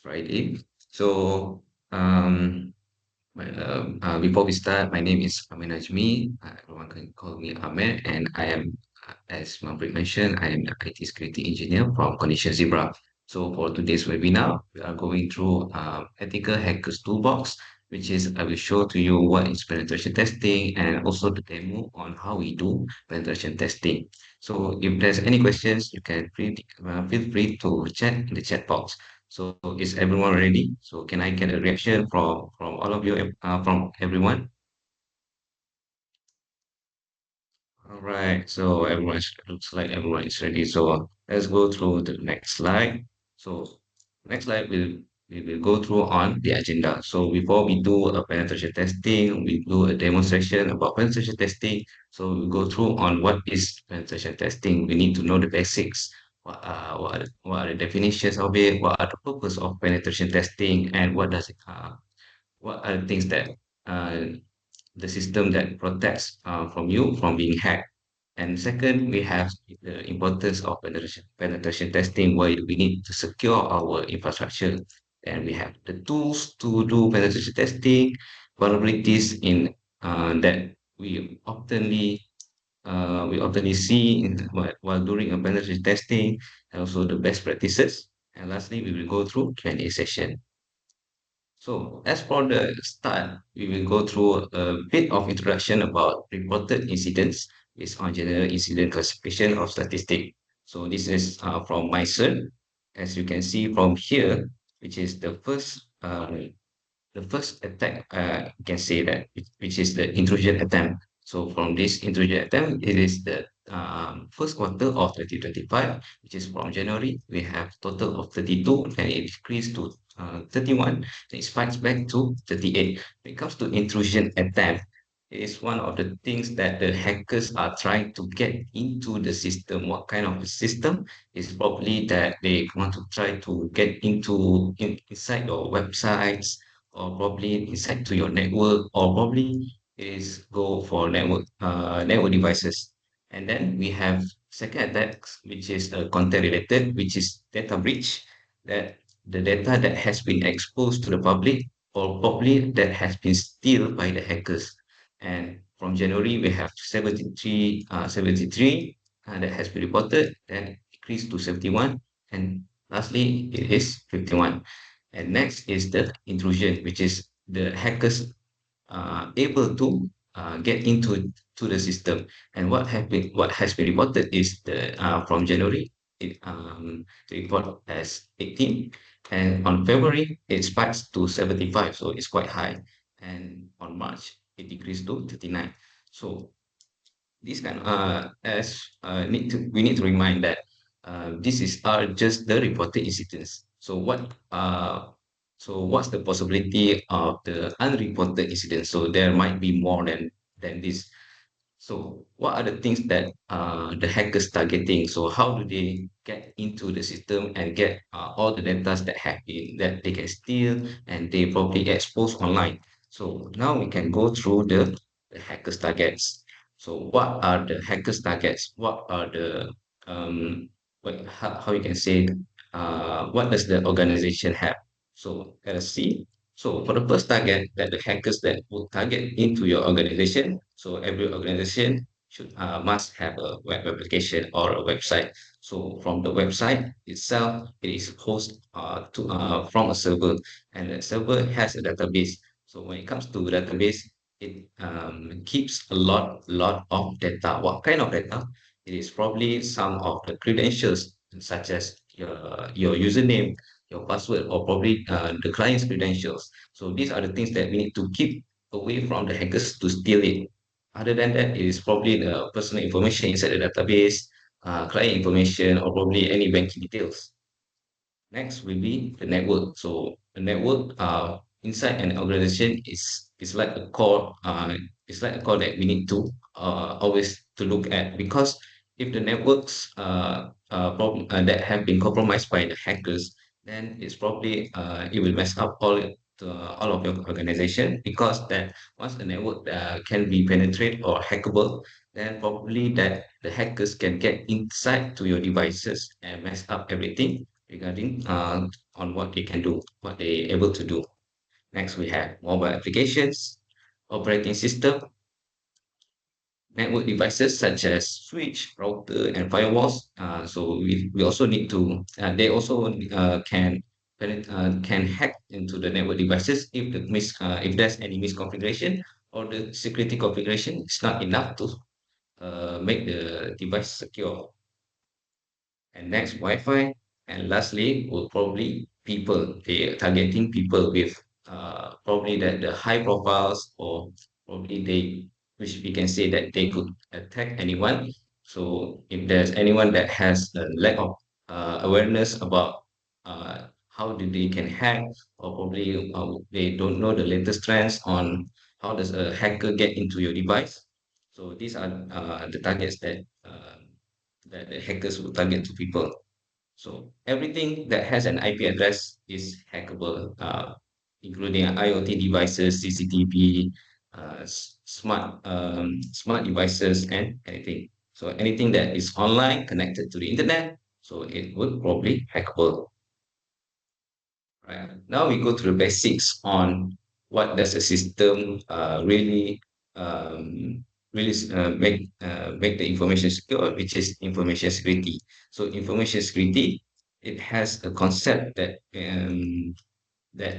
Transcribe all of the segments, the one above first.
Friday. So, before we start, my name is Ameer Najmee. Everyone can call me Ameer, and I am, as Manpreet mentioned, I am the IT security engineer from Condition Zebra. So, for today's webinar, we are going through Ethical Hackers Toolbox, which is I will show to you what is penetration testing and also the demo on how we do penetration testing. So, if there's any questions, you can feel free to chat in the chat box. So is everyone ready? So can I get a reaction from all of you, from everyone? All right. So looks like everyone is ready. So let's go through the next slide. So next slide we will go through on the agenda. So before we do a penetration testing, we do a demonstration about penetration testing. So we go through on what is penetration testing. We need to know the basics. What are the definitions of it? What are the purpose of penetration testing, and what are the things that uh, the system that protects from you from being hacked. And second, we have the importance of penetration testing, where we need to secure our infrastructure. And we have the tools to do penetration testing, vulnerabilities in that we oftenly see while doing a penetration testing, and also the best practices. And lastly, we will go through Q&A session. So, as for the start, we will go through a bit of introduction about reported incidents based on general incident classification of statistic. So, this is from my cert. As you can see from here, which is the first attack, you can say that, which is the intrusion attempt. So from this intrusion attempt, it is the first quarter of 2025, which is from January. We have total of 32, and it decreased to 31. Then it spikes back to 38. When it comes to intrusion attempt, it is one of the things that the hackers are trying to get into the system. What kind of a system? Is probably that they want to try to get inside your websites, or probably inside to your network, or probably is go for network devices. And then we have second attacks, which is content related, which is data breach, that the data that has been exposed to the public, or probably that has been stolen by the hackers. And from January, we have 73 that has been reported, then increased to 71, and lastly, it is 51. And next is the intrusion, which is the hackers able to get into the system. And what has been reported is from January, the report as 18, and on February it spikes to 75, so it's quite high. And on March it decreased to 39. So this kind as need to we need to remind that this is are just the reported incidents. So what's the possibility of the unreported incidents? So there might be more than this. So what are the things that the hackers targeting? So how do they get into the system and get all the data that they can steal, and they probably expose online? So now we can go through the hackers targets. So what are the hackers targets? What are the how you can say, what does the organization have? So let us see. So for the first target, that the hackers that will target into your organization. So every organization must have a web application or a website. So from the website itself, it is hosted from a server, and the server has a database. So when it comes to database, it keeps a lot of data. What kind of data? It is probably some of the credentials, such as your username, your password, or probably the client's credentials. So these are the things that we need to keep away from the hackers to steal it. Other than that, it is probably the personal information inside the database, client information, or probably any banking details. Next will be the network. So the network inside an organization is like a core. It's like a core that we need to always to look at, because if the networks that have been compromised by the hackers, then it's probably it will mess up all of your organization, because that once the network can be penetrated or hackable, then probably that the hackers can get inside to your devices and mess up everything. regarding on what they can do, what they able to do. Next, we have mobile applications, operating system, network devices such as switch, router, and firewalls. So we also need to they also can hack into the network devices if if there's any misconfiguration or the security configuration is not enough to make the device secure. And next, Wi-Fi. And lastly, will probably people. They are targeting people with probably the high profiles, or probably they, which we can say that they could attack anyone. So if there's anyone that has a lack of awareness about how they can hack, or probably they don't know the latest trends on how does a hacker get into your device. So these are the targets that the hackers will target to people. So everything that has an IP address is hackable, including IoT devices, CCTV, smart devices, and anything. So anything that is online connected to the internet, so it would probably hackable. Right. Now we go to the basics on what does a system make the information secure, which is information security. So information security, it has a concept that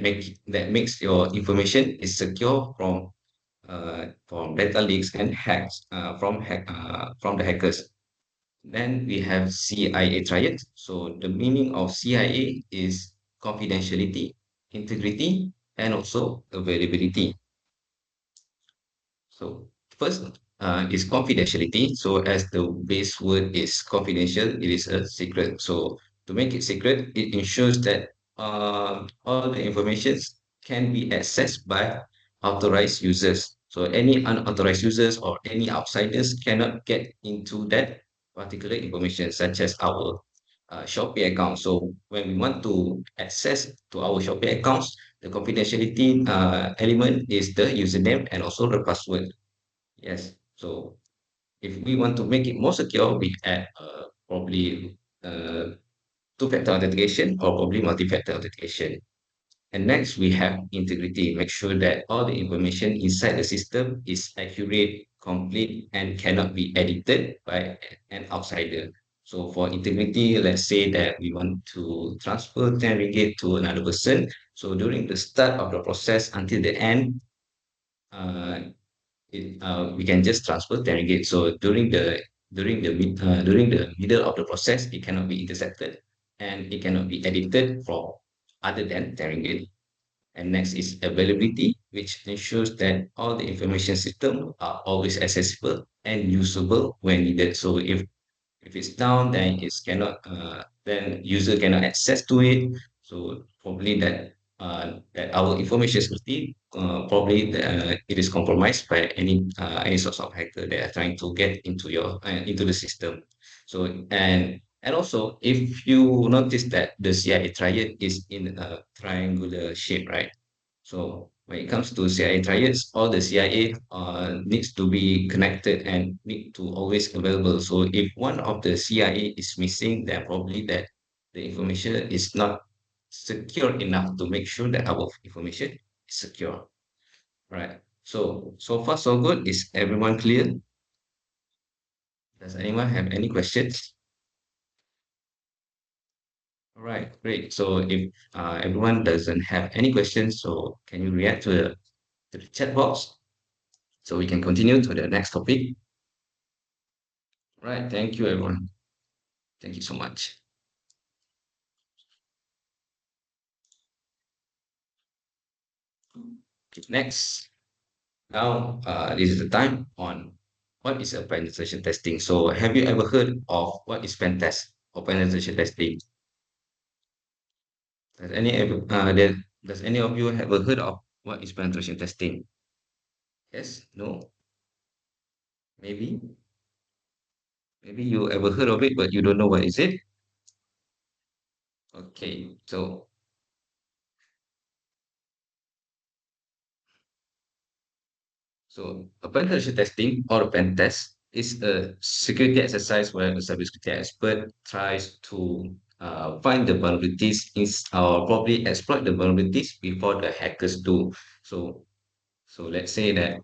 makes your information is secure from data leaks and hacks from the hackers. Then we have CIA triad. So the meaning of CIA is confidentiality, integrity, and also availability. So first is confidentiality. So as the base word is confidential, it is a secret. So to make it secret, it ensures that all the informations can be accessed by authorized users. So any unauthorized users or any outsiders cannot get into that particular information, such as our Shopee account. So when we want to access to our Shopee accounts, the confidentiality element is the username and also the password. Yes. So if we want to make it more secure, we add probably two-factor authentication or probably multi-factor authentication. And next, we have integrity. Make sure that all the information inside the system is accurate, complete, and cannot be edited by an outsider. So for integrity, let's say that we want to transfer 10 ringgit to another person. So during the start of the process until the end, uh, we can just transfer 10 ringgit. So during the middle of the process, it cannot be intercepted and it cannot be edited from other than 10 ringgit. And next is availability, which ensures that all the information system are always accessible and usable when needed. So if it's down, then it's cannot then user cannot access to it. So probably that our information security it is compromised by any sorts of hacker that are trying to get into your into the system. So and also if you notice that the CIA triad is in a triangular shape, right? So when it comes to CIA triads, all the CIA needs to be connected and need to always available. So if one of the CIA is missing, then probably that the information is not secure enough to make sure that our information is secure. Right. So so far so good. Is everyone clear? Does anyone have any questions? All right, great. So if everyone doesn't have any questions, so can you react to the chat box? So we can continue to the next topic. Right. Thank you, everyone. Thank you so much. Okay, next, now this is the time on what is a penetration testing. So have you ever heard of what is pen test or penetration testing? Does any of you ever heard of what is penetration testing? Yes? No? Maybe? Maybe you ever heard of it, but you don't know what is it? Okay. So a penetration testing or a pen test is a security exercise where a cybersecurity expert tries to find the vulnerabilities or probably exploit the vulnerabilities before the hackers do. So so let's say that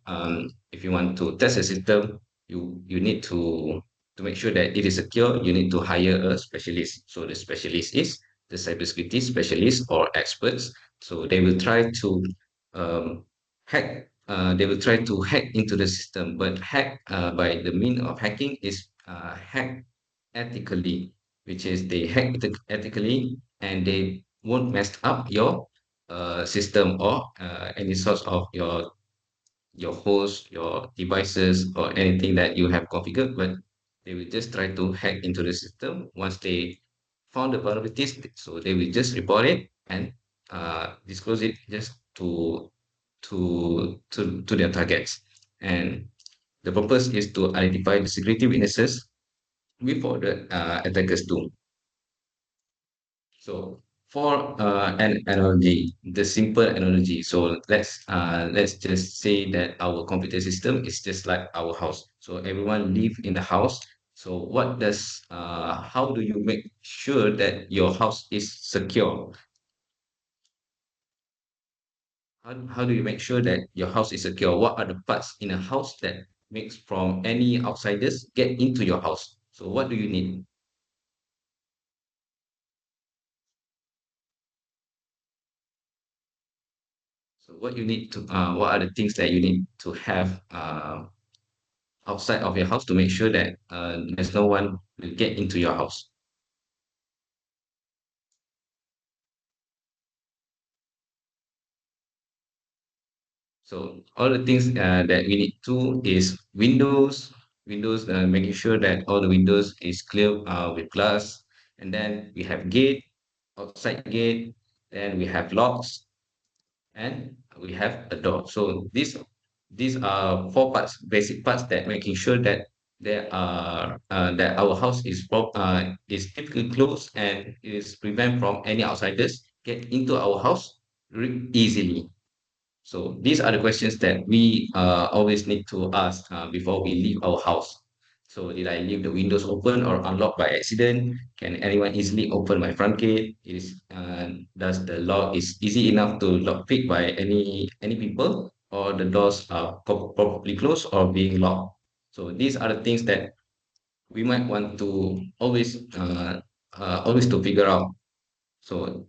if you want to test a system, you need to make sure that it is secure. You need to hire a specialist. So the specialist is the cybersecurity specialist or experts. So they will try to hack. They will try to hack into the system, but hack by the mean of hacking is hack ethically, which is they hack ethically and they won't mess up your system or any source of your host, your devices, or anything that you have configured, but they will just try to hack into the system. Once they found the vulnerabilities, so they will just report it and disclose it just to their targets. And the purpose is to identify the security weaknesses before the attackers do. So for an analogy, the simple analogy. So let's just say that our computer system is just like our house. So everyone live in the house. So how do you make sure that your house is secure? How do you make sure that your house is secure? What are the parts in a house that makes from any outsiders get into your house? So what do you need? So what are the things that you need to have outside of your house to make sure that there's no one will get into your house. So all the things that we need to is windows, making sure that all the windows is clear with glass, and then we have gate, outside gate, then we have locks, and we have a door. So these are four parts, basic parts that making sure that that our house is typically closed and is prevent from any outsiders get into our house easily. So these are the questions that we always need to ask before we leave our house. So did I leave the windows open or unlocked by accident? Can anyone easily open my front gate? Does the lock is easy enough to lock pick by any people, or the doors are properly closed or being locked? So these are the things that we might want to always to figure out. So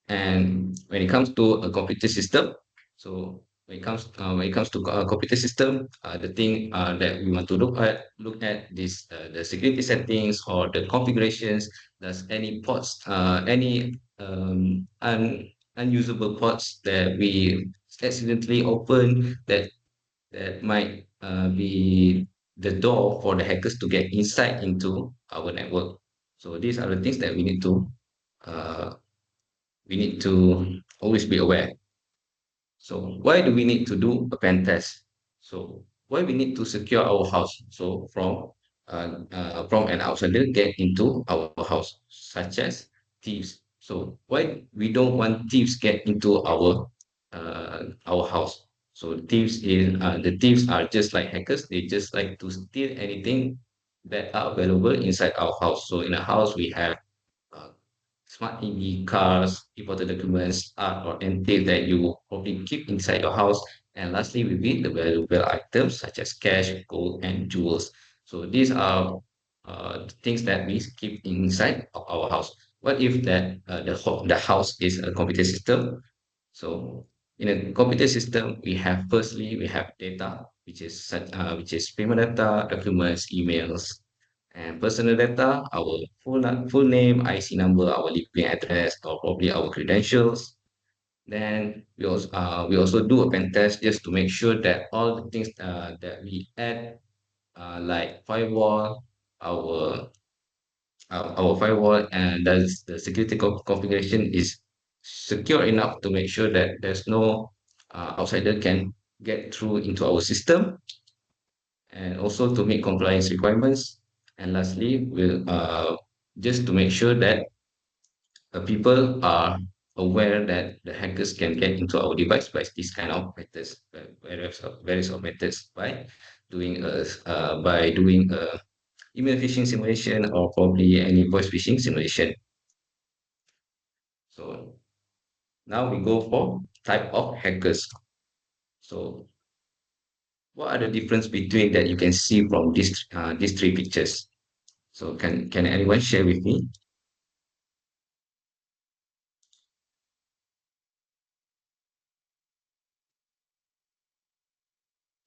and when it comes to a computer system, so when it comes to a computer system, the thing that we want to look at this the security settings or the configurations. Does any ports any unusable ports that we accidentally open that might be the door for the hackers to get insight into our network. So these are the things that uh, we need to always be aware. So why do we need to do a pen test? So why we need to secure our house? So from an outsider get into our house, such as thieves. So why we don't want thieves get into our house? So the thieves are just like hackers. They just like to steal anything that are available inside our house. So in a house we have uh, smart EV, cars, important documents, art, or anything that you probably keep inside your house. And lastly, will be the valuable items such as cash, gold, and jewels. So these are the things that we keep inside of our house. What if the house is a computer system? So in a computer system, we have data, which is payment data, documents, emails, and personal data, our full name, IC number, our living address, or probably our credentials. Then we also do a pen test just to make sure that all the things that we add, like firewall, our our firewall, and does the security configuration is secure enough to make sure that there's no outsider can get through into our system, and also to meet compliance requirements. And lastly, we'll just to make sure that people are aware that the hackers can get into our device by this kind of methods, various of methods by doing a email phishing simulation or probably any voice phishing simulation. So now we go for type of hackers. So what are the difference between that you can see from these three pictures? So can anyone share with me?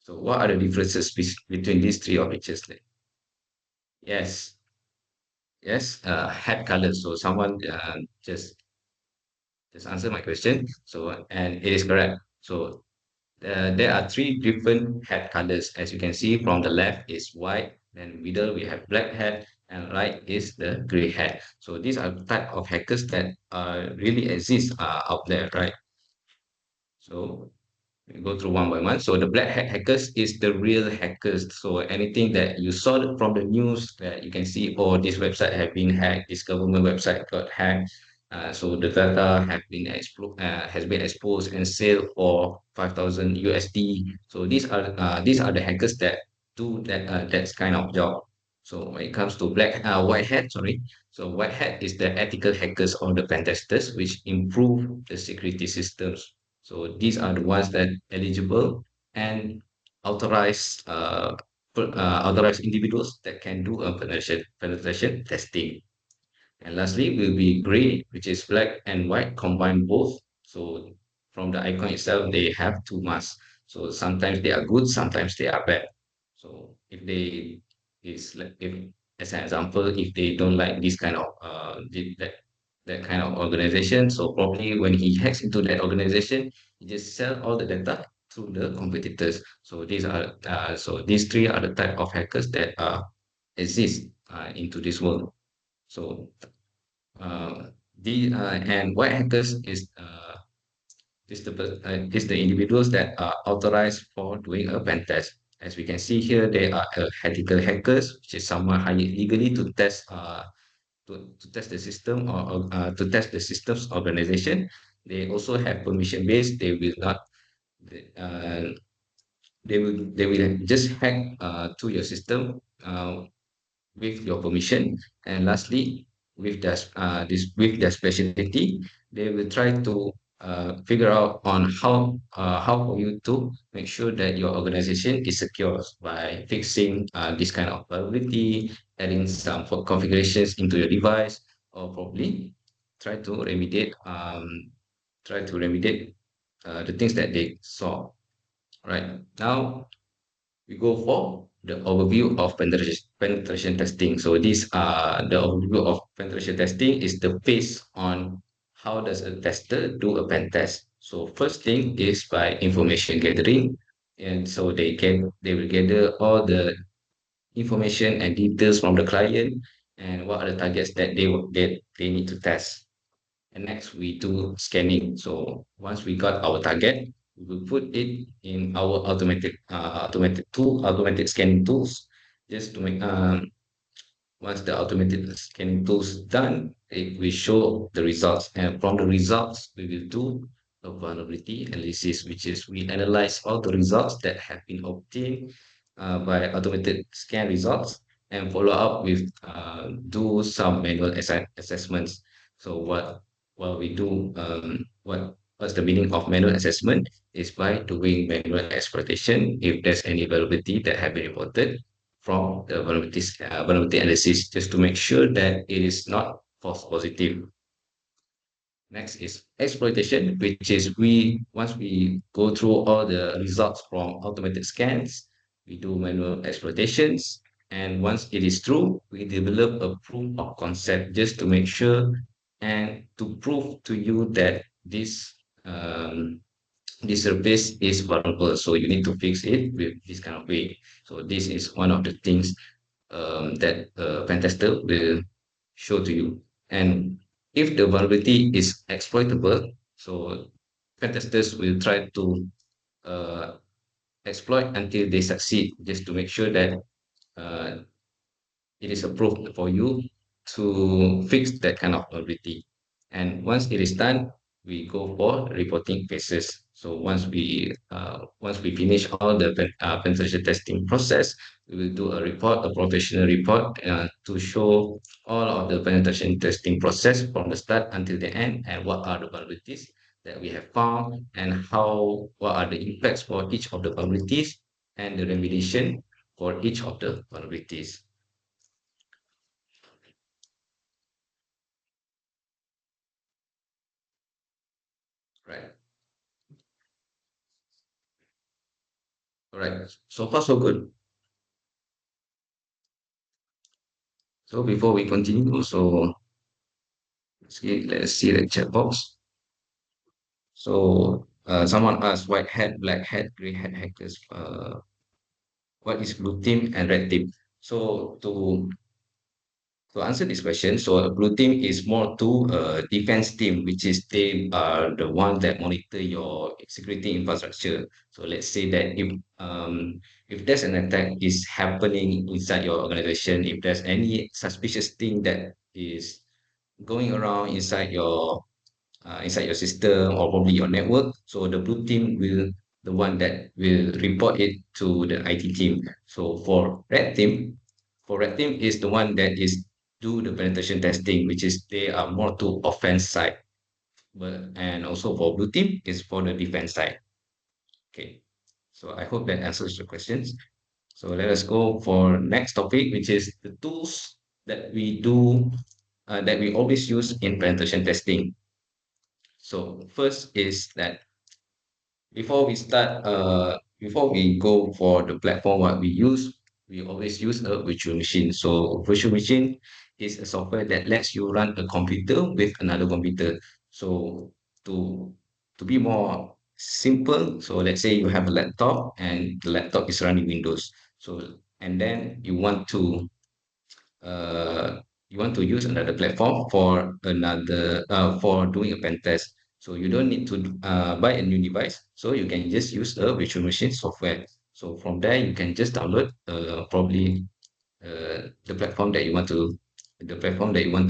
So what are the differences between these three pictures? Yes, yes, hat color. So someone just answer my question. So and it is correct. So there are three different hat colors. As you can see from the left is white, then middle we have black hat, and right is the gray hat. So these are type of hackers that really exist out there, right? So we go through one by one. So the black hat hackers is the real hackers. So anything that you saw from the news that you can see, oh, this website have been hacked, this government website got hacked. So the data have been has been exposed and sold for 5,000 USD. So these are the hackers that do that kind of job. So when it comes to white hat, sorry. So white hat is the ethical hackers or the pen testers, which improve the security systems. So these are the ones that eligible and authorized authorized individuals that can do a penetration testing. And lastly will be gray, which is black and white combine both. So from the icon itself, they have two masks. So sometimes they are good, sometimes they are bad. So if they is like if as an example, if they don't like this kind of that kind of organization, so probably when he hacks into that organization, he just sell all the data to the competitors. So these three are the type of hackers that exist into this world. So the and white hackers is the individuals that are authorized for doing a pen test. As we can see here, they are ethical hackers, which is someone hired legally to test the system or to test the system's organization. They also have permission based. They will not uh, they will just hack to your system with your permission. And lastly, with their specialty, they will try to figure out on how for you to make sure that your organization is secure by fixing this kind of vulnerability, adding some configurations into your device, or probably try to remediate the things that they saw. Right now, we go for the overview of penetration testing. So these are the overview of penetration testing is the phase on how does a tester do a pen test. So first thing is by information gathering, and so they will gather all the information and details from the client and what are the targets that they need to test. And next we do scanning. So once we got our target, we will put it in our automated scanning tools, just to make once the automated scanning tools done, it will show the results. And from the results, we will do a vulnerability analysis, which is we analyze all the results that have been obtained by automated scan results and follow up with do some manual assessments. So what we do what's the meaning of manual assessment is by doing manual exploitation if there's any vulnerability that have been reported from the vulnerability analysis just to make sure that it is not false positive. Next is exploitation, which is we once we go through all the results from automated scans, we do manual exploitations, and once it is true, we develop a proof of concept just to make sure and to prove to you that um, this service is vulnerable. So you need to fix it with this kind of way. So this is one of the things that pen tester will show to you. And if the vulnerability is exploitable, so pen testers will try to uh, exploit until they succeed, just to make sure that uh, it is approved for you to fix that kind of vulnerability. And once it is done, we go for reporting phases. So once we finish all the penetration testing process, we will do a report, a professional report, to show all of the penetration testing process from the start until the end, and what are the vulnerabilities that we have found, and what are the impacts for each of the vulnerabilities, and the remediation for each of the vulnerabilities. Right. All right. So far, so good. So before we continue, so let's see the chat box. So someone asked white hat, black hat, gray hat hackers. What is blue team and red team? So to answer this question, so a blue team is more to a defense team, which is they are the ones that monitor your security infrastructure. So let's say that if there's an attack is happening inside your organization, if there's any suspicious thing that is going around inside your system or probably your network. So the blue team will the one that will report it to the IT team. So for red team is the one that is do the penetration testing, which is they are more to offense side. But and also for blue team is for the defense side. Okay. So I hope that answers your questions. So let us go for next topic, which is the tools that we do that we always use in penetration testing. So first is that before we go for the platform what we use, we always use a virtual machine. So virtual machine is a software that lets you run a computer with another computer. So to to be more simple, so let's say you have a laptop and the laptop is running Windows. So and then uh, you want to use another platform for doing a pen test. So you don't need to buy a new device. So you can just use a virtual machine software. So from there you can just download probably the platform that you want to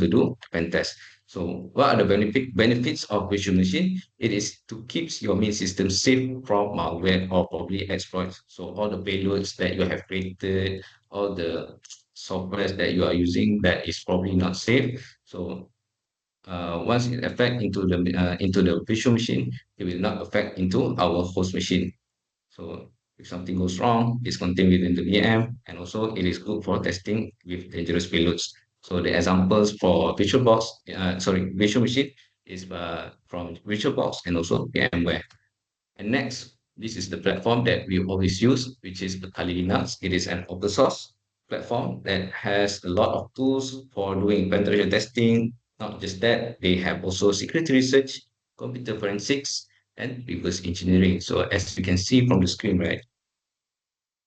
do pen test. So what are the benefits of virtual machine? It is to keeps your main system safe from malware or probably exploits. So all the payloads that you have created, all the softwares that you are using that is probably not safe. So once it affect into the virtual machine, it will not affect into our host machine. So if something goes wrong, it's contained within the VM, and also it is good for testing with dangerous payloads. So the examples for virtual machine is from VirtualBox and also VMware. And next, this is the platform that we always use, which is the Kali Linux. It is an open source platform that has a lot of tools for doing penetration testing. Not just that, they have also security research, computer forensics, and reverse engineering. So as you can see from the screen, right?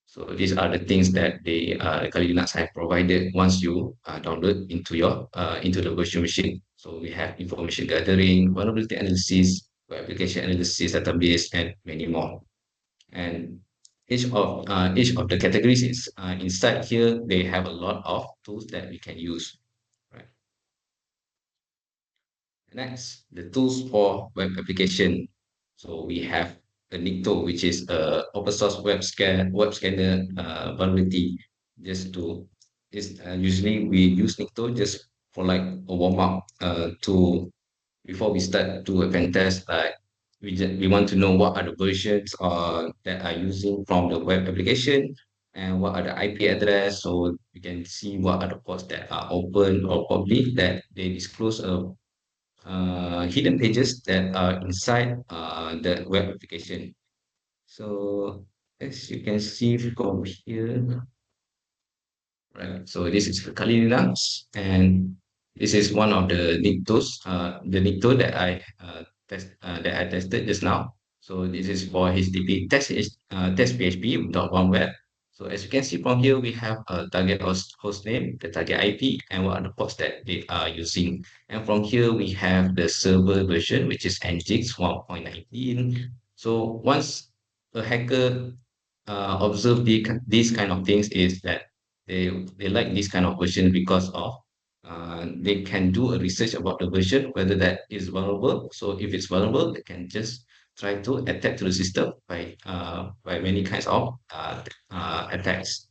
So these are the things that Kali Linux have provided once you download into the virtual machine. So we have information gathering, vulnerability analysis, web application analysis, database, and many more. And each of the categories is inside here. They have a lot of tools that we can use. Right. Next, the tools for web application. So we have the Nikto, which is a open source web scanner vulnerability. Just to is Usually we use Nikto just for like a warm up to before we start to a pen test. Like we want to know what are the versions that are using from the web application and what are the IP address, so we can see what are the ports that are open or public that they disclose hidden pages that are inside the web application. So as you can see from here, right? So this is Kali Linux, and this is one of the Nikto that I tested just now. So this is for HTTP test PHP without firmware. So as you can see from here, we have a target host name, the target IP, and what are the ports that they are using. And from here, we have the server version, which is Nginx 1.19. So once a hacker observe these kind of things is that they like this kind of version because of they can do a research about the version whether that is vulnerable. So if it's vulnerable, they can just try to attack to the system by many kinds of attacks.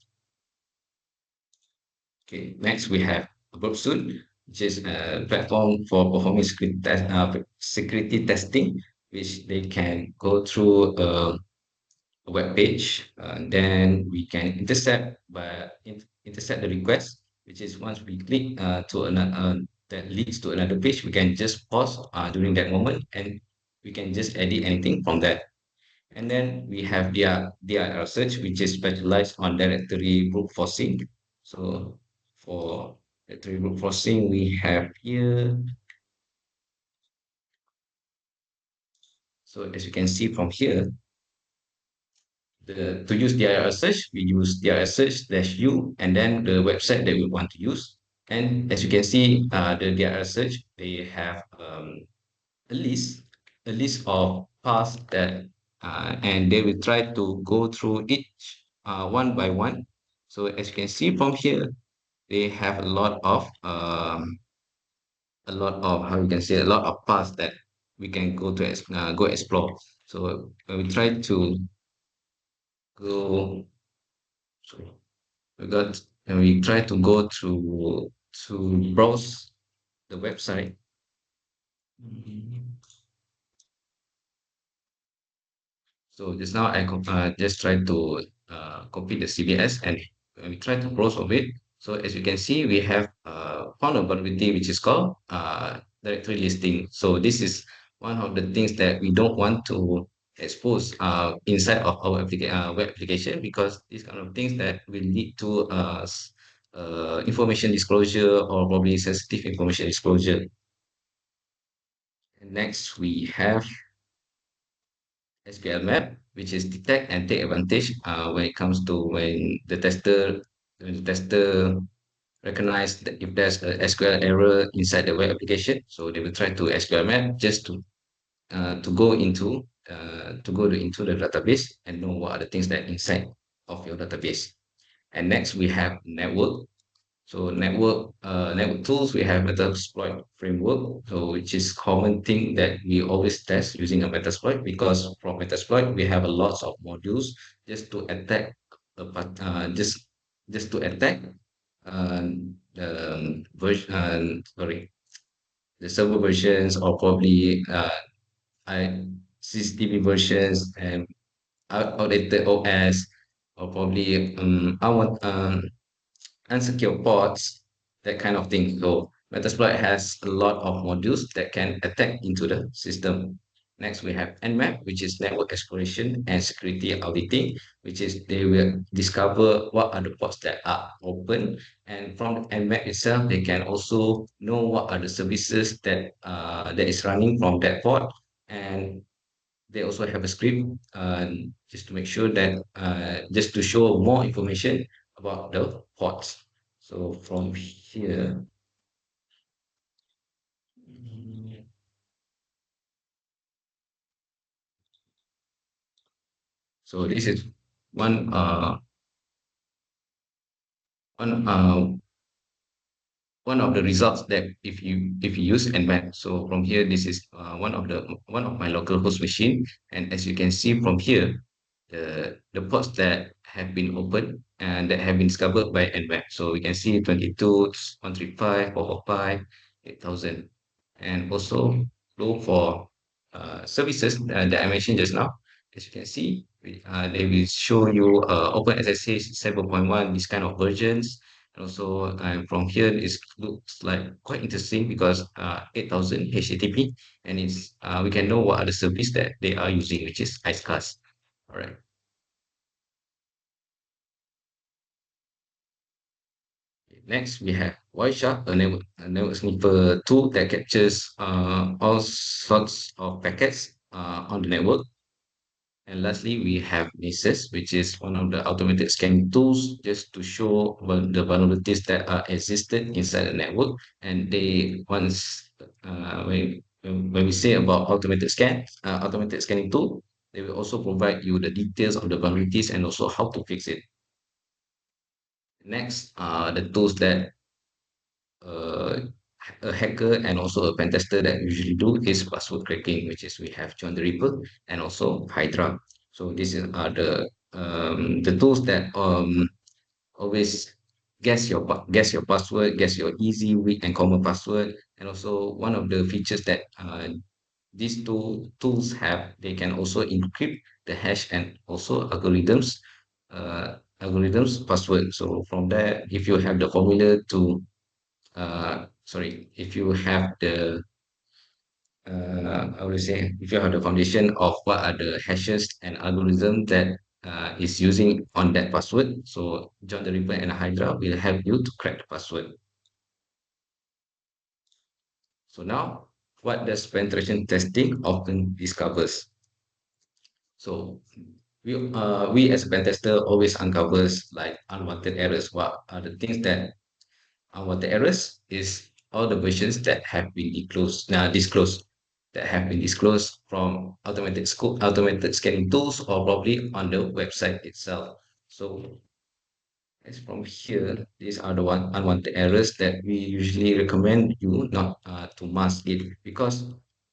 Okay, next we have Burpsuit, which is a platform for performing security testing, which they can go through a web page, then we can intercept the request, which is once we click to another that leads to another page, we can just pause during that moment, and we can just edit anything from that. And then we have DIR search, which is specialized on directory brute forcing. So for directory brute forcing, we have here. So as you can see from here, to use DIR search, we use DIR search dash U and then the website that we want to use. And as you can see, the DIR search, they have a list, a list of paths that, and they will try to go through each one by one. So as you can see from here, they have a lot of how you can say a lot of paths that we can go explore. So when we try to go, sorry, we got and we try to go to browse the website. So just now just try to copy the CBS and we try to browse of it. So as you can see, we have found a vulnerability which is called directory listing. So this is one of the things that we don't want to expose inside of our web application, because these kind of things that will lead to information disclosure or probably sensitive information disclosure. And next we have SQL map, which is detect and take advantage when it comes to when the tester recognize that if there's a SQL error inside the web application, so they will try to SQL map just to go into the database and know what are the things that inside of your database. And next we have network. So network tools, we have Metasploit framework, so which is common thing that we always test using a Metasploit, because from Metasploit we have a lots of modules just to attack just to attack the sorry, the server versions, or probably CCTV versions and outdated OS, or probably unsecure ports, that kind of thing. So Metasploit has a lot of modules that can attack into the system. Next, we have Nmap, which is network exploration and security auditing, which is they will discover what are the ports that are open. And from Nmap itself, they can also know what are the services that is running from that port. And they also have a script just to make sure that just to show more information about the ports. So from here, mm, so this is one uh, one one of the results that if you use Nmap. So from here, this is one of my local host machine, and as you can see from here, the ports that have been opened and that have been discovered by Nmap. So we can see 22, 135, 445, 8000, and also look for services that I mentioned just now. As you can see, they will show you OpenSSH 7.1, this kind of versions. And also, from here, it looks like quite interesting because 8000 HTTP, and we can know what are the service that they are using, which is IceCast. All right. Next, we have Wireshark, a network sniffer tool that captures all sorts of packets on the network. And lastly, we have Nessus, which is one of the automated scanning tools just to show the vulnerabilities that are existed inside the network. And they once when we say about automated scanning tool, they will also provide you the details of the vulnerabilities and also how to fix it. Next, the tools that uh, a hacker and also a pen tester that usually do is password cracking, which is we have John the Ripper and also Hydra. So are the tools that always guess your password, guess your easy, weak, and common password. And also one of the features that these two tools have, they can also encrypt the hash and also algorithms password. So from there, if you have the formula to sorry, if you have the I would say if you have the foundation of what are the hashes and algorithm that is using on that password, so John the Ripper and Hydra will help you to crack the password. So now, what does penetration testing often discovers? So we as a pen tester always uncovers like unwanted errors. What are the things that unwanted errors is all the versions that have been disclosed that have been disclosed from automated scanning tools or probably on the website itself. So as from here, these are the unwanted errors that we usually recommend you not to mask it because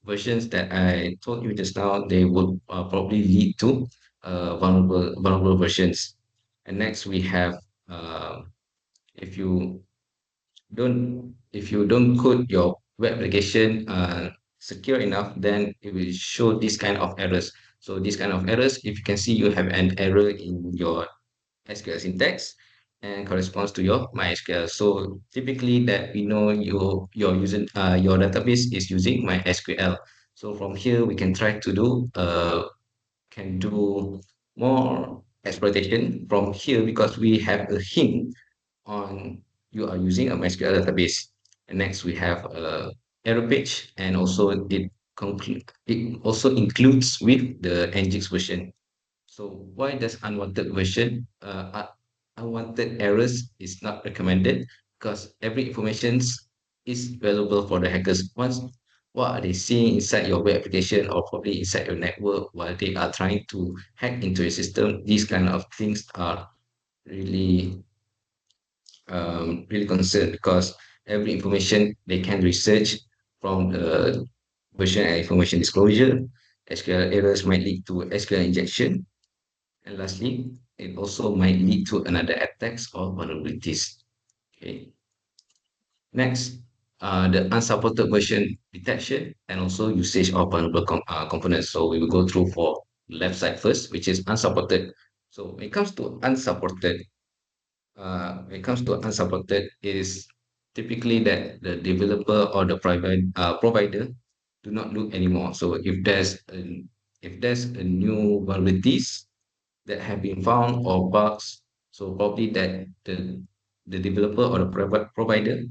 versions that I told you just now, they would probably lead to vulnerable versions. And next we have if you if you don't code your web application secure enough, then it will show this kind of errors. So this kind of errors, if you can see you have an error in your SQL syntax and corresponds to your MySQL. So typically that we know your using your database is using MySQL. So from here we can do more exploitation from here because we have a hint on you are using a MySQL database. And next we have a error page, and also it also includes with the Nginx version. So why does unwanted errors is not recommended? Because every information is valuable for the hackers. Once what are they seeing inside your web application or probably inside your network while they are trying to hack into your system, these kind of things are really really concerned because every information they can research from the version and information disclosure. SQL errors might lead to SQL injection, and lastly, it also might lead to another attacks or vulnerabilities. Okay. Next, the unsupported version detection and also usage of vulnerable components. So we will go through for left side first, which is unsupported. So when it comes to unsupported, it is typically that the developer or the provider do not look anymore. So if there's a new vulnerabilities that have been found or bugs. So probably that the developer or the provider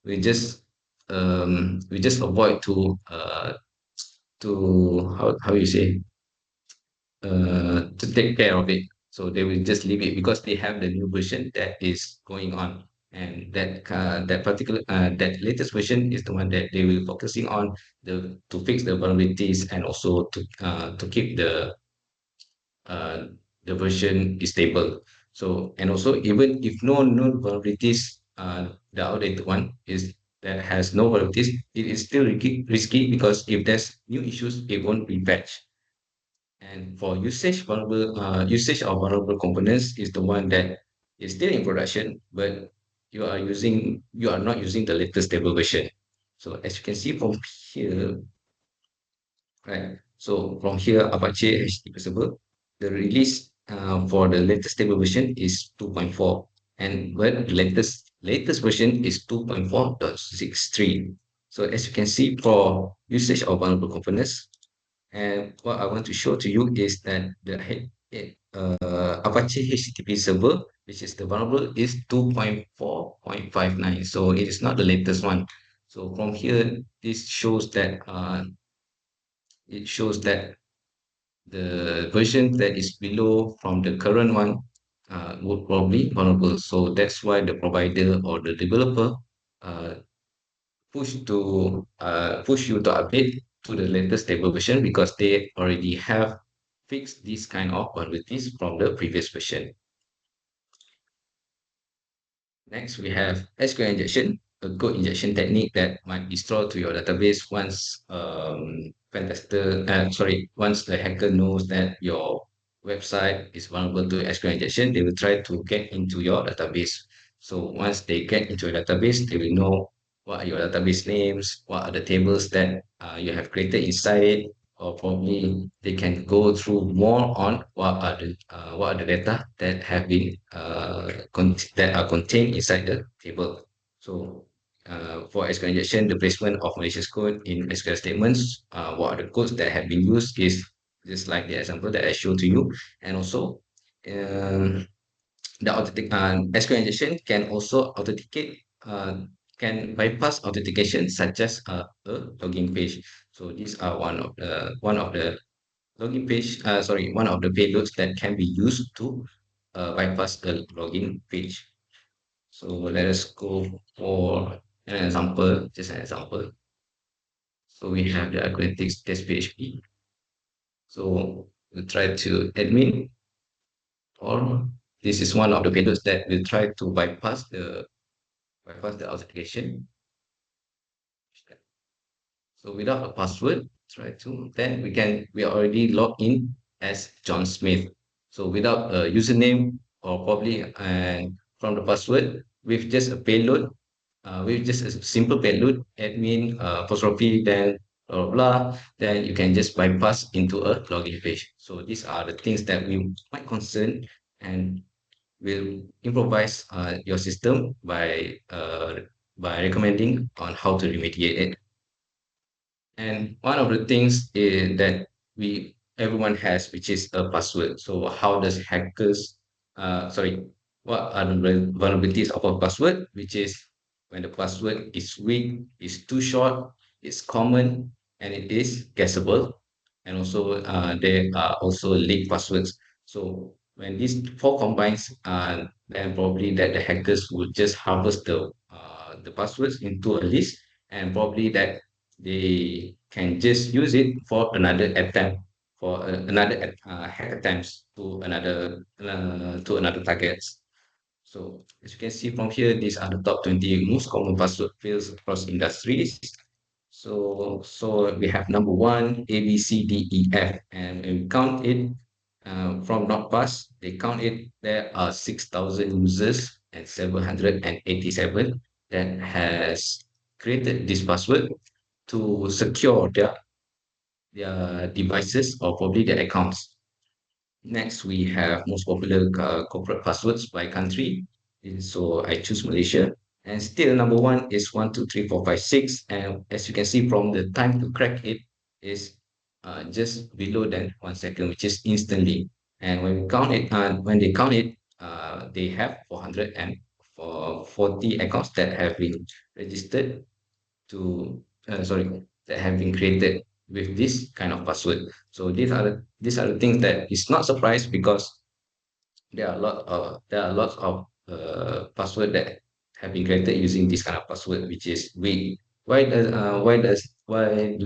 will just avoid to how you say to take care of it. So they will just leave it because they have the new version that is going on, and that latest version is the one that they will focusing on to fix the vulnerabilities and also to keep uh, the version is stable. So, and also even if no known vulnerabilities, the outdated one is that has no vulnerabilities, it is still risky because if there's new issues, it won't be patched. And for usage of vulnerable components is the one that is still in production, but you are not using the latest stable version. So as you can see from here, right? So from here, Apache HTTP server, the release for the latest stable version is 2.4, and but the latest version is 2.4.63. So as you can see, for usage of vulnerable components, and what I want to show to you is that Apache HTTP server, which is the vulnerable, is 2.4.59. So it is not the latest one. So from here, this shows that it shows that the version that is below from the current one would probably vulnerable. So that's why the provider or the developer uh, push you to update to the latest stable version because they already have fixed this kind of vulnerabilities from the previous version. Next, we have SQL injection. a code injection technique that might be stored to your database once once the hacker knows that your website is vulnerable to SQL injection, they will try to get into your database. So once they get into your database, they will know what are your database names, what are the tables that you have created inside it, or probably they can go through more on what are the data that have been that are contained inside the table. So for SQL injection, the placement of malicious code in SQL statements, what are the codes that have been used is just like the example that I showed to you, and also um, SQL injection can also can bypass authentication such as a login page. So these are one of the login page. One of the payloads that can be used to bypass the login page. So let us go for an example, just an example. So we have the analytics test PHP. So we'll try to admin, or this is one of the payloads that will try to bypass the authentication. So without a password, try to then we are already logged in as John Smith. So without a username or probably from the password with just a payload, with just a simple payload, admin apostrophe then blah blah blah, then you can just bypass into a login page. So these are the things that we might concern and will improvise your system by recommending on how to remediate it. And one of the things is that we everyone has, which is a password. So how does hackers, what are the vulnerabilities of a password? Which is when the password is weak, is too short, it's common, and it is guessable. And also there are also leaked passwords. So when these four combines, then probably that the hackers would just harvest the passwords into a list, and probably that they can just use it for another attempt for another hack attempts to another targets. So as you can see from here, these are the top 20 most common password fields across industries. So we have number one, A, B, C, D, E, F, and when we count it from not pass, they count it. There are 6,000 users and 787 that has created this password to secure their devices or probably their accounts. Next, we have most popular corporate passwords by country. So I choose Malaysia. And still number one is 12345 6. And as you can see from the time to crack it is just below than 1 second, which is instantly. And when they count it, they have 440 accounts that have been registered to that have been created with this kind of password. So these are the things that is not surprised because there are lots of password that have been created using this kind of password, which is weak. Why do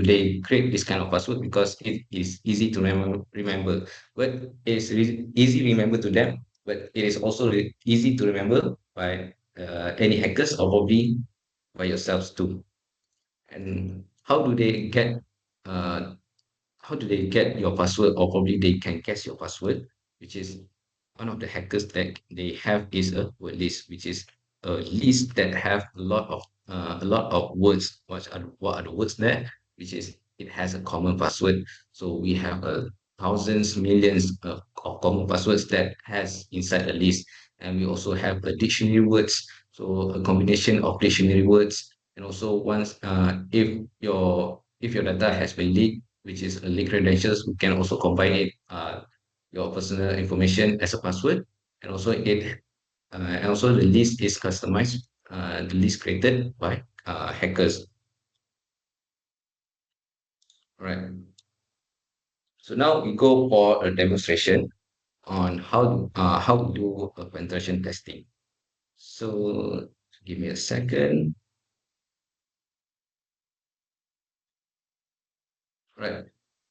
they create this kind of password? Because it is easy to remember. But it's easy to remember to them, but it is also easy to remember by any hackers or probably by yourselves too. And uh, how do they get your password, or probably they can guess your password, which is one of the hackers that they have is a word list, which is a list that have a lot of words. What are the words there? Which is it has a common password. So we have thousands, millions of common passwords that has inside the list, and we also have a dictionary words. So a combination of dictionary words, and also once if your data has been leaked, which is a leak credentials, we can also combine it your personal information as a password, and also the list is customized, the list created by hackers. Right. So now we go for a demonstration on how to do a penetration testing. So give me a second. Right.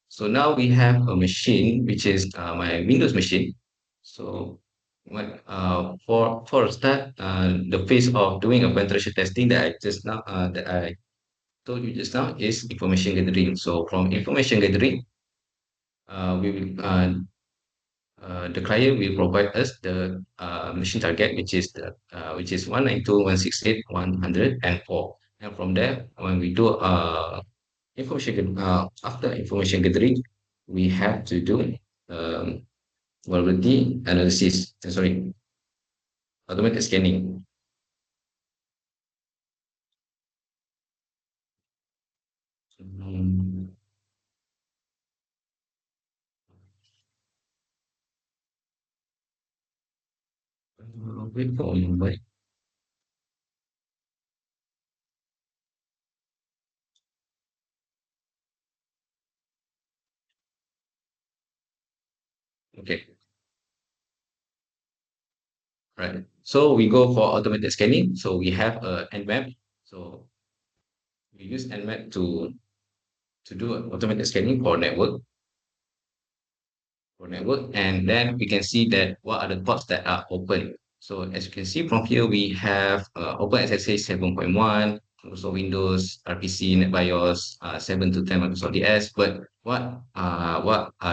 So now we have a machine which is my Windows machine. So For a start, the phase of doing a penetration testing that I told you just now is information gathering. So from information gathering, we will the client will provide us the machine target, which is 192.168.104. And from there, when we do after information gathering, we have to do um, vulnerability analysis. Sorry, automated scanning. Mm, wait for a moment. Okay, right. So we go for automated scanning. So we have a nmap. So we use nmap to do automated scanning for network, and then we can see that what are the ports that are open. So as you can see from here, we have Open SSH 7.1, also Windows, RPC, NetBIOS, 7 to 10 Microsoft DS. But what are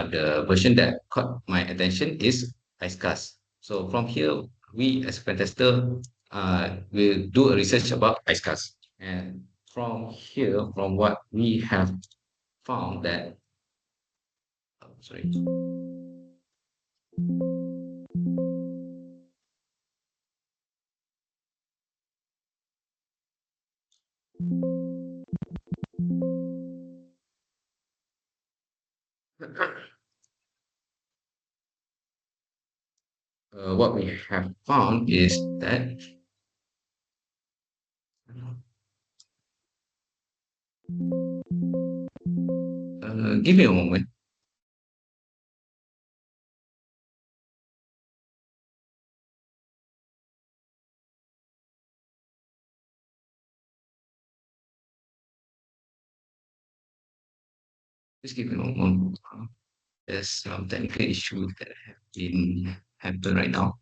the version that caught my attention is IceCast. So from here, we as a pen tester will do a research about IceCast. And from here, from what we have found that, sorry, what we have found is that, give me a moment. Just give me a moment. There's some technical issues that have been happening right now.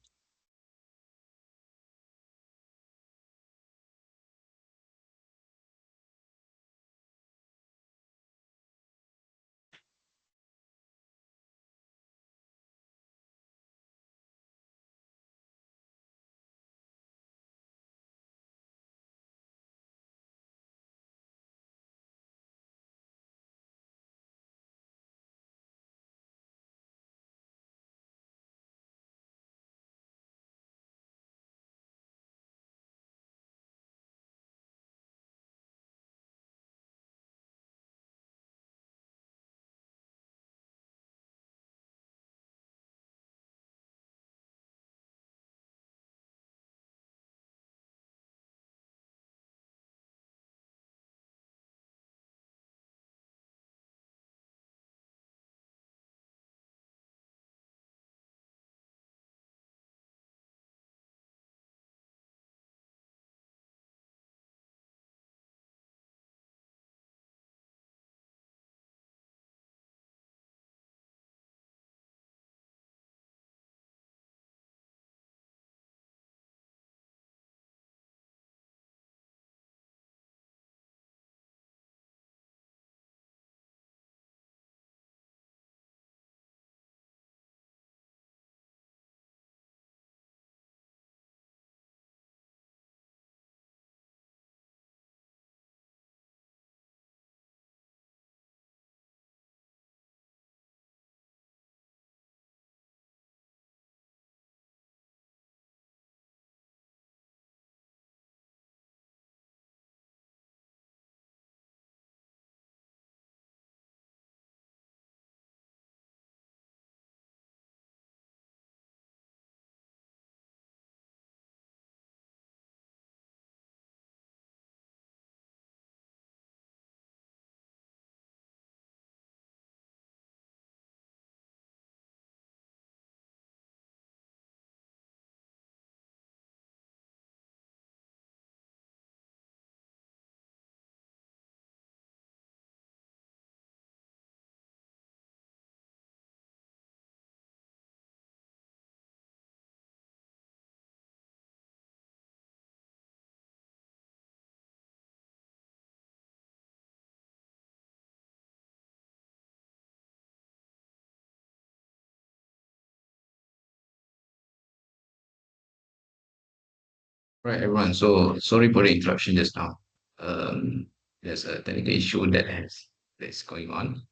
Right, everyone. So sorry for the interruption just now. Um, there's a technical issue that's going on.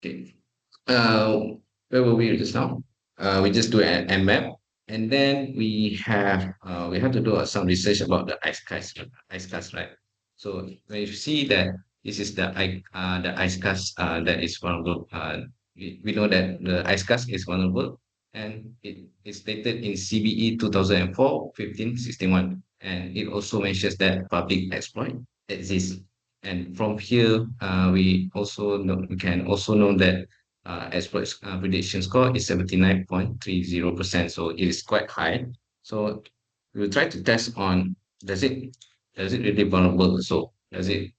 Okay. Uh, where were we just now? We just do an map, and then we have to do some research about the ice cast, right? So when you see that this is the ice cast that is vulnerable, we know that the ice cast is vulnerable, and it is stated in CBE 2004 1561, and it also mentions that public exploit exists. And from here, we can also know that exploit prediction score is 79.30%. So it is quite high. So we will try to test on does it does it really vulnerable? So do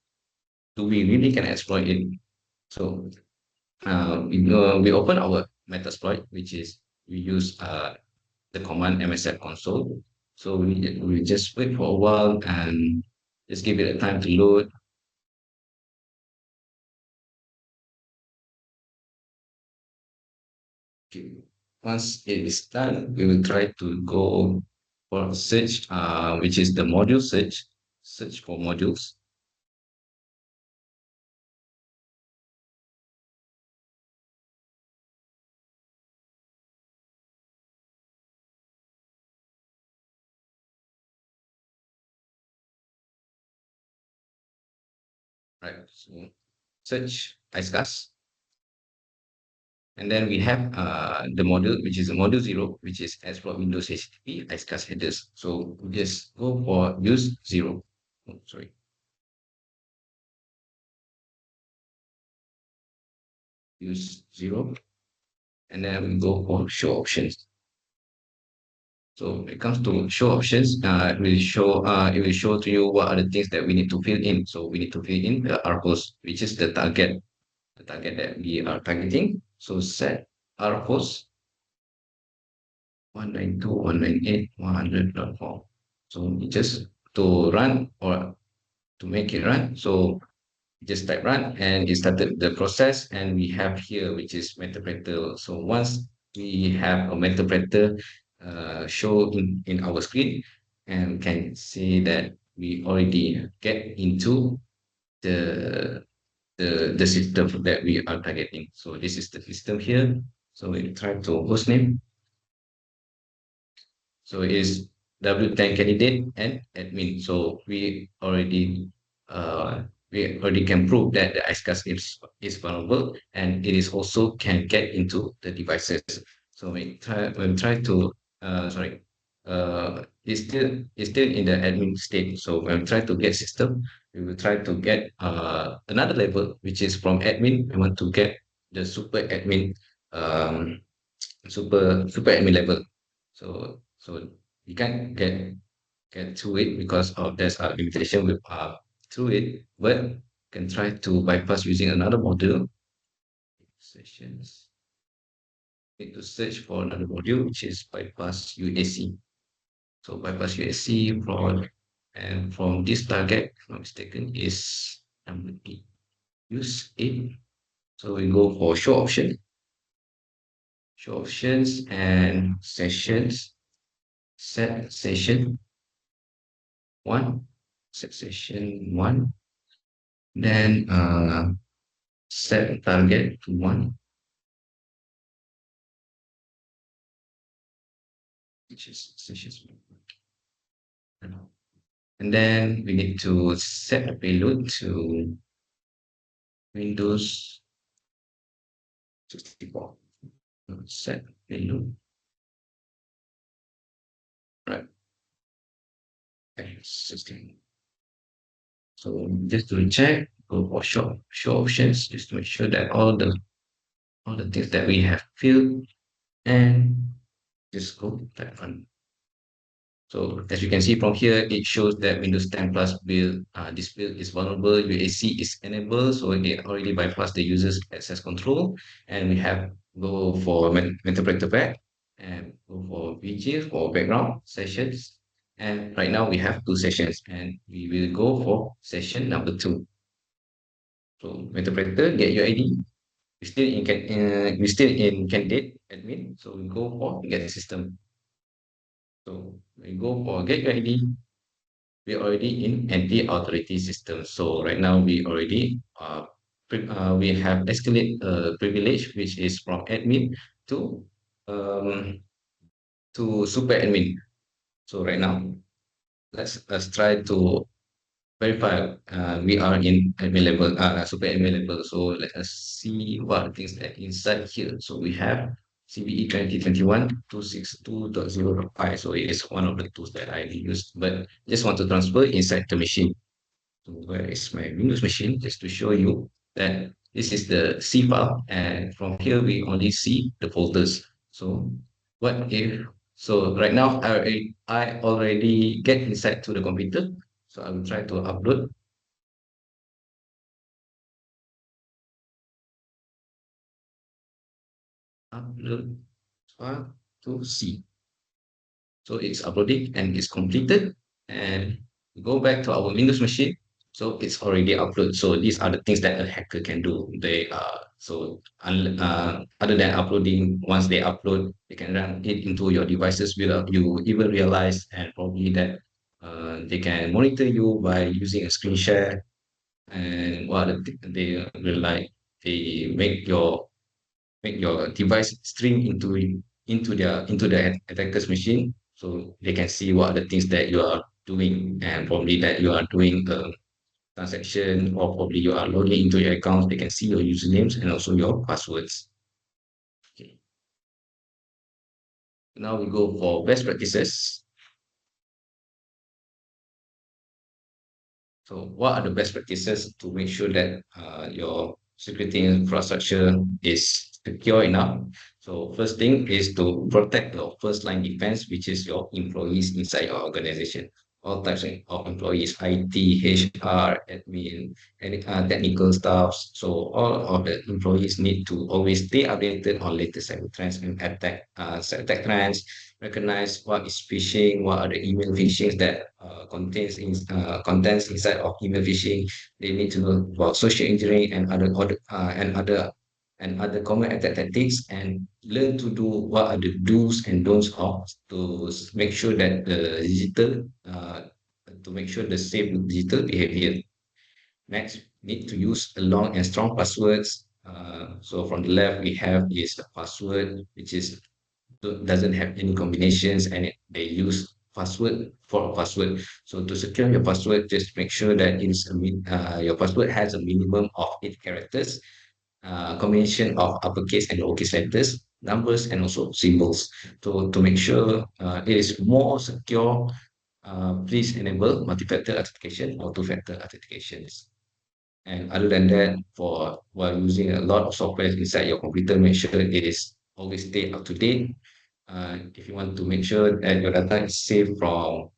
we really can exploit it? So we open our Metasploit, which is we use the command MSF console. So we just wait for a while and just give it a time to load. Okay. Once it is done, we will try to go for search, which is the module search, search for modules, right? So search IceCast, and then we have the module, which is a module zero, which is exploit Windows HTTP IceCast headers. So we just go for use zero. Oh, sorry, use zero, and then we go for show options. So when it comes to show options, it will show to you what are the things that we need to fill in. So we need to fill in the RPOS, which is the target that we are targeting. So set RPOS 192.198.100.4. So just to run or to make it run. So just type run and it started the process, and we have here which is Metapredator. So once we have a Metapredator show in our screen, and we can see that we already get into the the system that we are targeting. So this is the system here. So we try to hostname. So it is W10 candidate and admin. So we already can prove that the IceCast is vulnerable, and it is also can get into the devices. So we try to sorry it's still in the admin state. So when we try to get system, we will try to get another level, which is from admin. We want to get the super admin um, super admin level. So you can't get to it because of there's a limitation with through it, but can try to bypass using another module sessions. Need to search for another module which is bypass UAC. So bypass UAC from this target, if I'm not mistaken, is number 8. Use 8. So we go for show options and sessions, set session one, set session one, then set target to one, which is sessions one. And then we need to set a payload to Windows 64. Set payload, right? Okay, 16. So just to check, go for show options, just to make sure that all the things that we have filled, and just go type run. So as you can see from here, it shows that Windows 10 Plus build, this build is vulnerable, UAC is enabled, so it already bypassed the user's access control. And we have go for Metapractor back and go for VG for background sessions. And right now we have two sessions, and we will go for session number two. So Metapractor, get your ID. We still in candidate admin, so we go for get system. So we go for gateway ID, we're already in anti-authority system. So right now we have escalate privilege, which is from admin to um, super admin. So right now, let's try to verify we are in admin level, super admin level. So let us see what things that inside here. So we have CVE 2021-262.0.5. So it is one of the tools that I used, but just want to transfer inside the machine. So where is my Windows machine? Just to show you that this is the C file, and from here we only see the folders. So what if so right now I already get inside to the computer. So I will try to upload file to C. So it's uploading and it's completed. And go back to our Windows machine. So it's already uploaded. So these are the things that a hacker can do. Other than uploading, once they upload, they can run it into your devices without you even realize, and probably that they can monitor you by using a screen share. And they will like they make your device stream into the attacker's machine, so they can see what are the things that you are doing, and probably that you are doing a transaction, or probably you are logging into your account. They can see your usernames and also your passwords. Okay. Now we go for best practices. So what are the best practices to make sure that your security infrastructure is secure enough? So first thing is to protect your first line defense, which is your employees inside your organization. All types of employees, IT, HR, admin, any technical staffs. So all of the employees need to always stay updated on latest cyber trends and attack trends, recognize what is phishing, what are the email phishing that contents inside of email phishing. They need to know about social engineering and other common attack tactics, and learn to do what are the do's and don'ts of to make sure that the digital to make sure the safe digital behavior. Next, need to use a long and strong passwords. So from the left we have is a password which is doesn't have any combinations, and they use password for password. So to secure your password, just make sure that your password has a minimum of 8 characters, combination of uppercase and lowercase letters, numbers, and also symbols. So to make sure it is more secure, please enable multi-factor authentication or two-factor authentications. And other than that, for while using a lot of software inside your computer, make sure it is always stay up to date. If you want to make sure that your data is safe from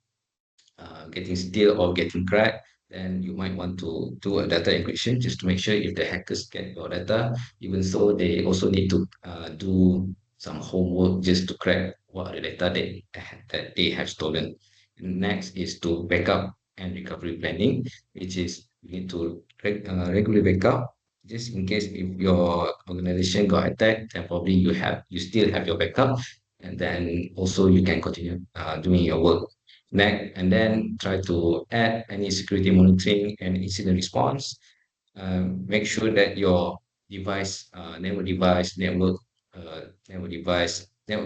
getting stale or getting cracked, then you might want to do a data encryption just to make sure if the hackers get your data, even so they also need to do some homework just to crack what are the data that they have stolen. Next is to backup and recovery planning, which is you need to regularly backup just in case if your organization got attacked, then probably you still have your backup, and then also you can continue doing your work. Next, and then try to add any security monitoring and incident response. Make sure that your network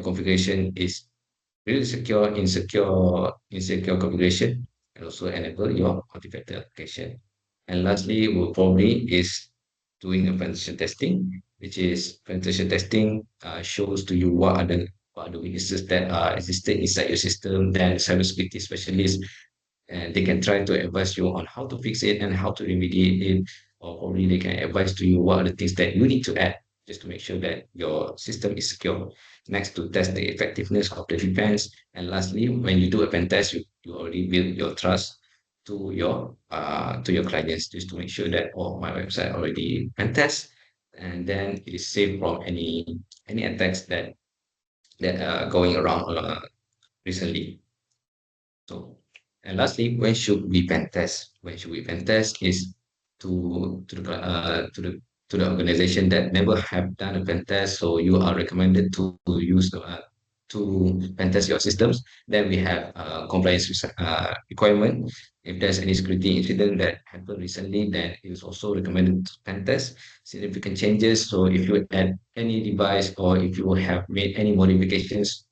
configuration is really secure, insecure configuration, and also enable your multi-factor application. And lastly, will probably is doing a penetration testing, which is penetration testing shows to you what are the weaknesses that are existing inside your system. Then cybersecurity specialists, and they can try to advise you on how to fix it and how to remediate it, or probably they can advise to you what are the things that you need to add just to make sure that your system is secure. Next, to test the effectiveness of the defense. And lastly, when you do a pen test, you already build your trust to your clients just to make sure that, oh, my website already pen test, and then it is safe from any attacks that are going around recently. So, and lastly, when should we pen test? When should we pen test is to the organization that never have done a pen test. So you are recommended to to pen test your systems. Then we have compliance requirement. If there's any security incident that happened recently, then it is also recommended to pen test significant changes. So if you add any device or if you have made any modifications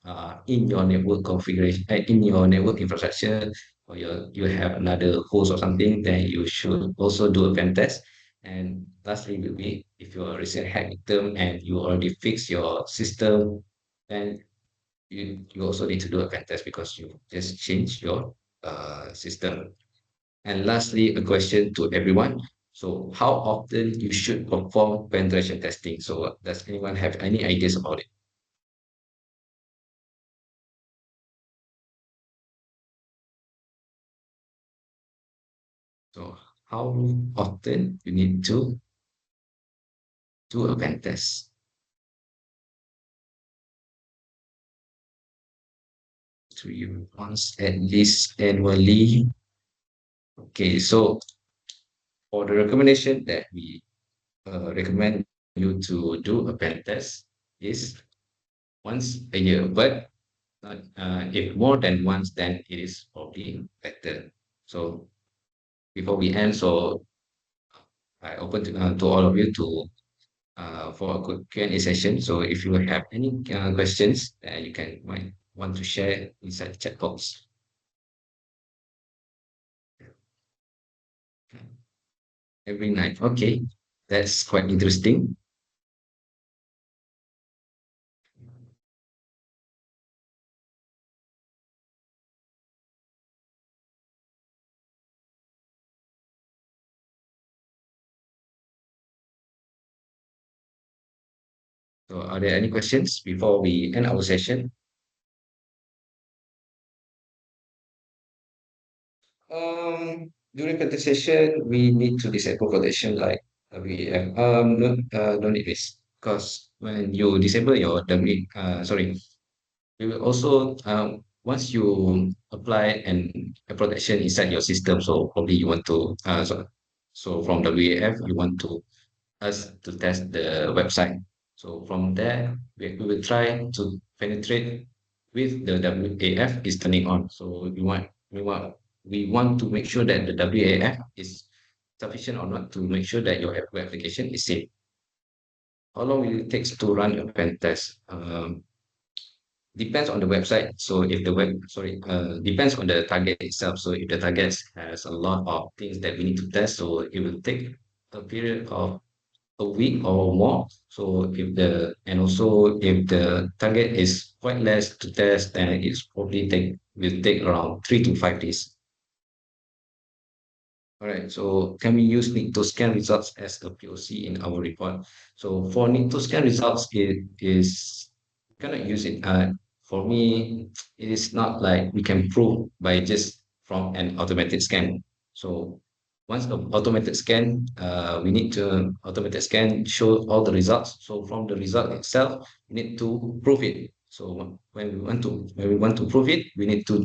in your network configuration, in your network infrastructure, or you have another host or something, then you should also do a pen test. And lastly will be if you're a recent hack victim and you already fix your system, then you also need to do a pen test because you just changed your system. And lastly, a question to everyone. So how often you should perform penetration testing? So does anyone have any ideas about it? So how often you need to do a pen test? 3 months at least annually. Okay, so for the recommendation that we recommend you to do a pen test is once a year, but if more than once, then it is probably better. So before we end, so I open to all of you to for a quick Q&A session. So if you have any questions, you can might want to share inside the chat box every night. Okay, that's quite interesting. So are there any questions before we end our session? During presentation, we need to disable protection like we have no need this because when you disable your sorry, we will also once you apply a protection inside your system, so probably you want to so from WAF you want to us to test the website. So from there, we will try to penetrate with the WAF is turning on. So we want to make sure that the WAF is sufficient or not to make sure that your web application is safe. How long will it take to run a pen test? Depends on the website. So if the depends on the target itself. So if the target has a lot of things that we need to test, so it will take a period of a week or more. So and also if the target is quite less to test, then it's probably will take around 3 to 5 days. All right, so can we use need to scan results as a POC in our report? So for need to scan results, it is cannot use it. For me, it is not like we can prove by just from an automated scan. So once the automated scan, we need to automated scan show all the results. So from the result itself, we need to prove it. So when we want to prove it, we need to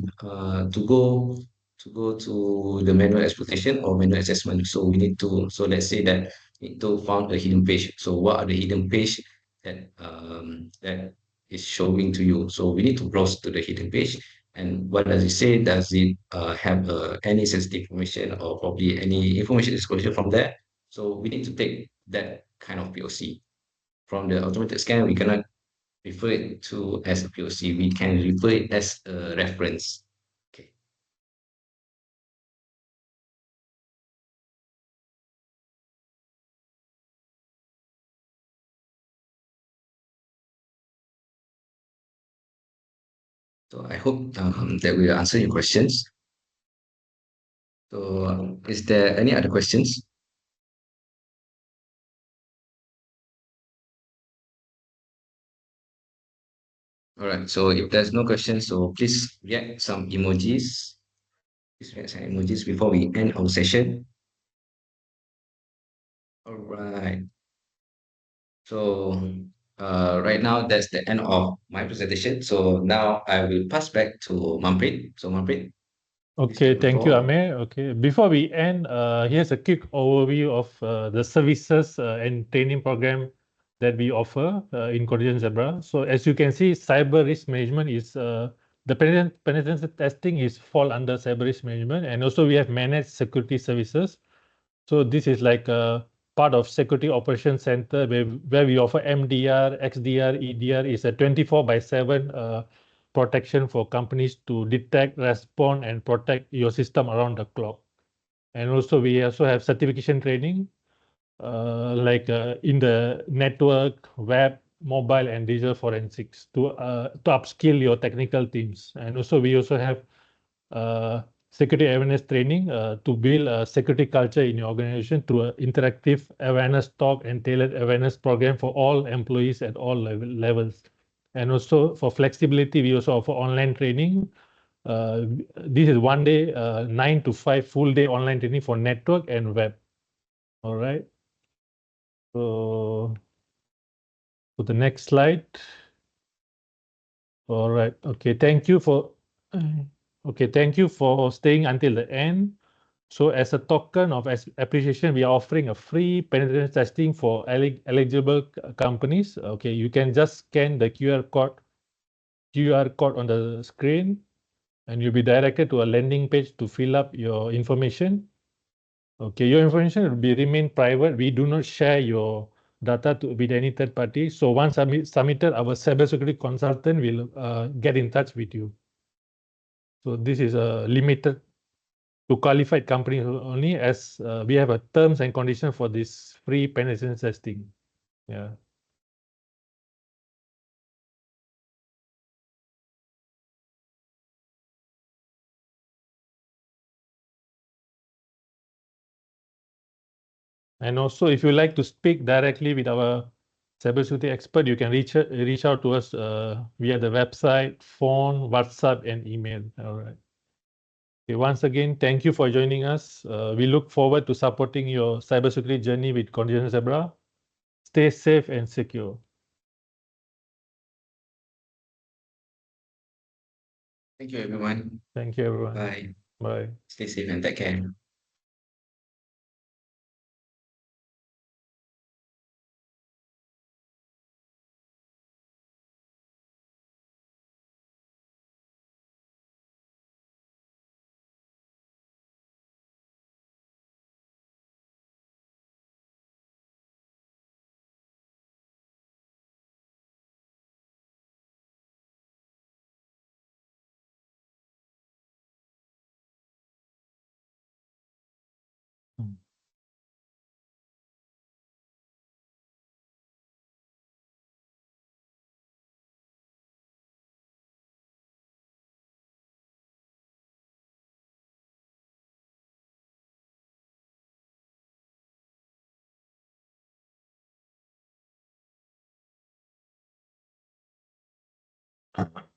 go to the manual exploitation or manual assessment. So we need to, so let's say that we need to find a hidden page. So what are the hidden page that is showing to you? So we need to browse to the hidden page. And what does it say? Does it have any sensitive information or probably any information disclosure from there? So we need to take that kind of POC. From the automated scan, we cannot refer it to as a POC. We can refer it as a reference. Okay. So I hope that will answer your questions. So is there any other questions? All right. So if there's no questions, so please react some emojis. Please react some emojis before we end our session. All right. So right now that's the end of my presentation. So now I will pass back to Manpreet. So Manpreet, please Okay, take the thank you, floor. Ameer. Okay, before we end, here's a quick overview of the services and training program that we offer in Contingent Zebra. So as you can see, cyber risk management is the penetration testing is fall under cyber risk management, and also we have managed security services. So this is like a part of Security Operations Center where we offer MDR, XDR, EDR is a 24/7 protection for companies to detect, respond, and protect your system around the clock. And also we also have certification training in the network, web, mobile, and digital forensics to upskill your technical teams. And also we also have uh, security awareness training to build a security culture in your organization through an interactive awareness talk and tailored awareness program for all employees at all levels. And also for flexibility, we also offer online training. This is 1 day, 9 to 5 full day online training for network and web. All right. So, the next slide. All right. Okay. Thank you for staying until the end. So as a token of appreciation, we are offering a free penetration testing for eligible companies. Okay, you can just scan the QR code on the screen, and you'll be directed to a landing page to fill up your information. Okay, your information will be remain private. We do not share your data with any third party. So once submitted, our cybersecurity consultant will get in touch with you. So this is limited to qualified companies only, as we have a terms and conditions for this free penetration testing. Yeah. And also, if you like to speak directly with our cybersecurity expert, you can reach out to us via the website, phone, WhatsApp, and email. All right. Okay, once again, thank you for joining us. We look forward to supporting your cybersecurity journey with Contingent Zebra. Stay safe and secure. Thank you, everyone. Thank you, everyone. Bye. Bye. Stay safe and take care.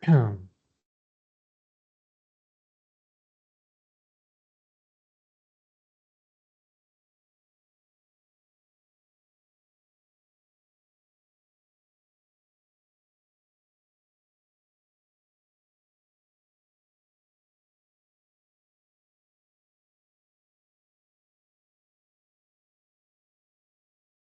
Mm.